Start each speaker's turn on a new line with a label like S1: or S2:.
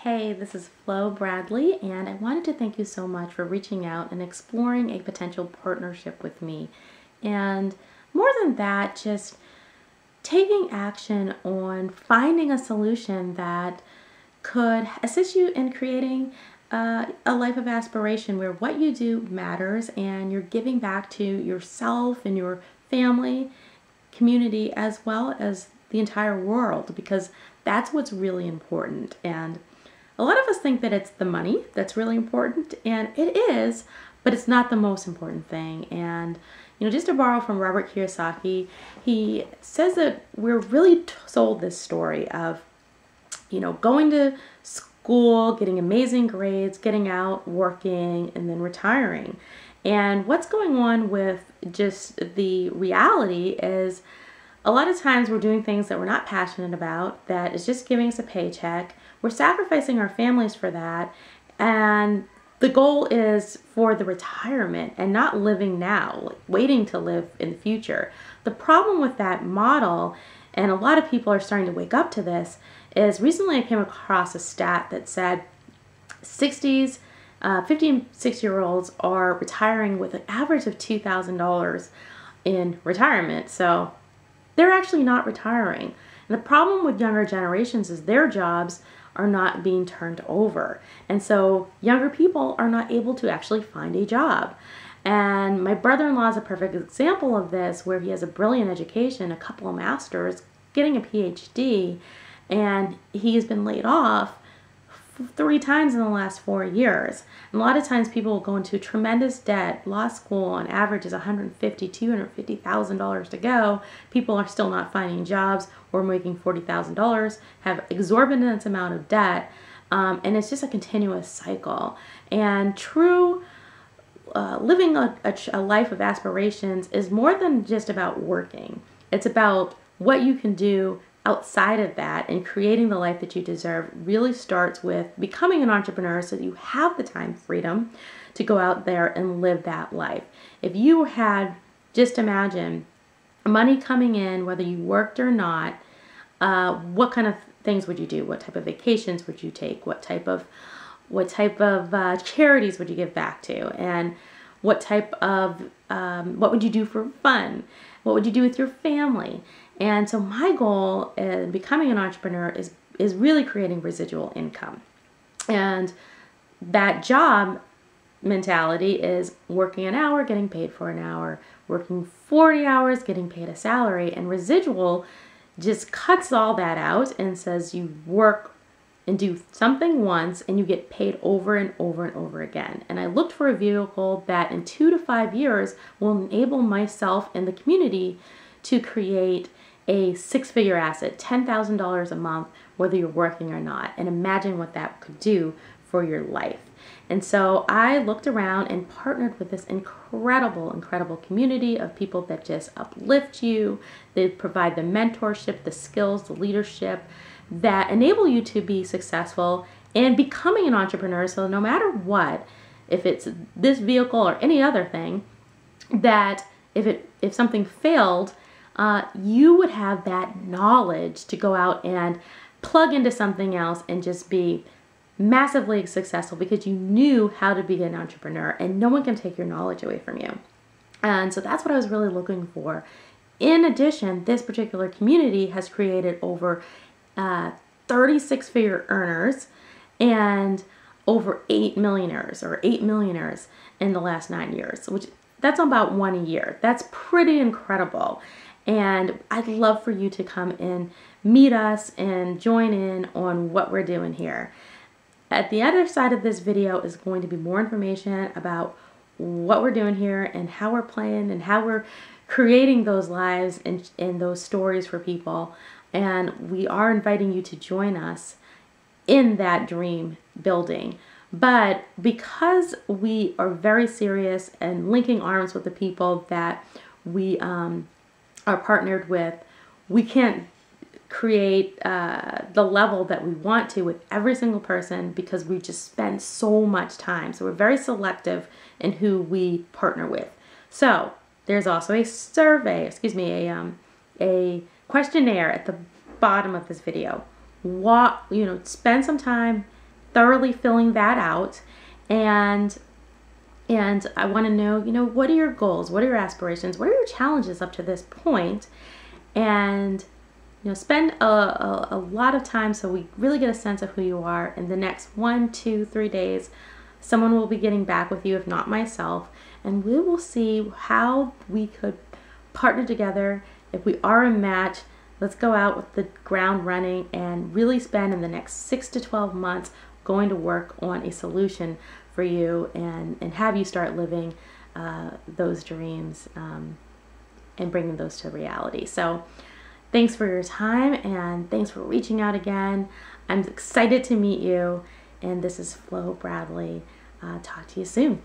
S1: Hey, this is Flo Bradley, and I wanted to thank you so much for reaching out and exploring a potential partnership with me. And more than that, just taking action on finding a solution that could assist you in creating a life of aspiration where what you do matters and you're giving back to yourself and your family, community, as well as the entire world, because that's what's really important. And a lot of us think that it's the money that's really important, and it is, but it's not the most important thing. And just to borrow from Robert Kiyosaki, he says that we're really sold this story of, going to school, getting amazing grades, getting out, working, and then retiring. And what's going on with just the reality is a lot of times we're doing things that we're not passionate about, that is just giving us a paycheck. We're sacrificing our families for that. And the goal is for the retirement and not living now, like waiting to live in the future. The problem with that model, and a lot of people are starting to wake up to this, is recently I came across a stat that said 50 and 60-year-olds are retiring with an average of $2,000 in retirement. So they're actually not retiring. And the problem with younger generations is their jobs are not being turned over. And so younger people are not able to actually find a job. And my brother-in-law is a perfect example of this, where he has a brilliant education, a couple of masters, getting a PhD, and he's been laid off 3 times in the last 4 years. And a lot of times people will go into tremendous debt. Law school on average is $150,000, $250,000 to go. People are still not finding jobs or making $40,000, have exorbitant amount of debt, and it's just a continuous cycle. And true living a life of aspirations is more than just about working. It's about what you can do outside of that, and creating the life that you deserve really starts with becoming an entrepreneur so that you have the time freedom to go out there and live that life. If you had, just imagine, money coming in, whether you worked or not, what kind of things would you do? What type of vacations would you take? What type of charities would you give back to? And what would you do for fun? What would you do with your family? And so my goal in becoming an entrepreneur is really creating residual income. And that job mentality is working an hour, getting paid for an hour, working 40 hours, getting paid a salary, and residual just cuts all that out and says you work and do something once and you get paid over and over and over again. And I looked for a vehicle that in 2 to 5 years will enable myself and the community to create a 6-figure asset, $10,000 a month, whether you're working or not. And imagine what that could do for your life. And so I looked around and partnered with this incredible, incredible community of people that just uplift you. They provide the mentorship, the skills, the leadership that enable you to be successful in becoming an entrepreneur. So no matter what, if it's this vehicle or any other thing, that if something failed, you would have that knowledge to go out and plug into something else and just be massively successful because you knew how to be an entrepreneur, and no one can take your knowledge away from you. And so that's what I was really looking for. In addition, this particular community has created over 36-figure earners and over 8 millionaires in the last 9 years, which that's about 1 a year. That's pretty incredible. And I'd love for you to come and meet us and join in on what we're doing here. At the other side of this video is going to be more information about what we're doing here and how we're playing and how we're creating those lives and those stories for people. And we are inviting you to join us in that dream building. But because we are very serious and linking arms with the people that we are partnered with, we can't create the level that we want to with every single person because we just spend so much time. So we're very selective in who we partner with. So there's also a survey, a questionnaire at the bottom of this video. Spend some time, thoroughly filling that out. And I want to know, what are your goals? What are your aspirations? What are your challenges up to this point? And, spend a lot of time so we really get a sense of who you are. In the next 1, 2, 3 days, someone will be getting back with you, if not myself, and we will see how we could partner together. If we are a match, let's go out with the ground running and really spend in the next 6 to 12 months going to work on a solution for you and have you start living those dreams and bringing those to reality. So thanks for your time, and thanks for reaching out again. I'm excited to meet you, and this is Flo Bradley. Talk to you soon.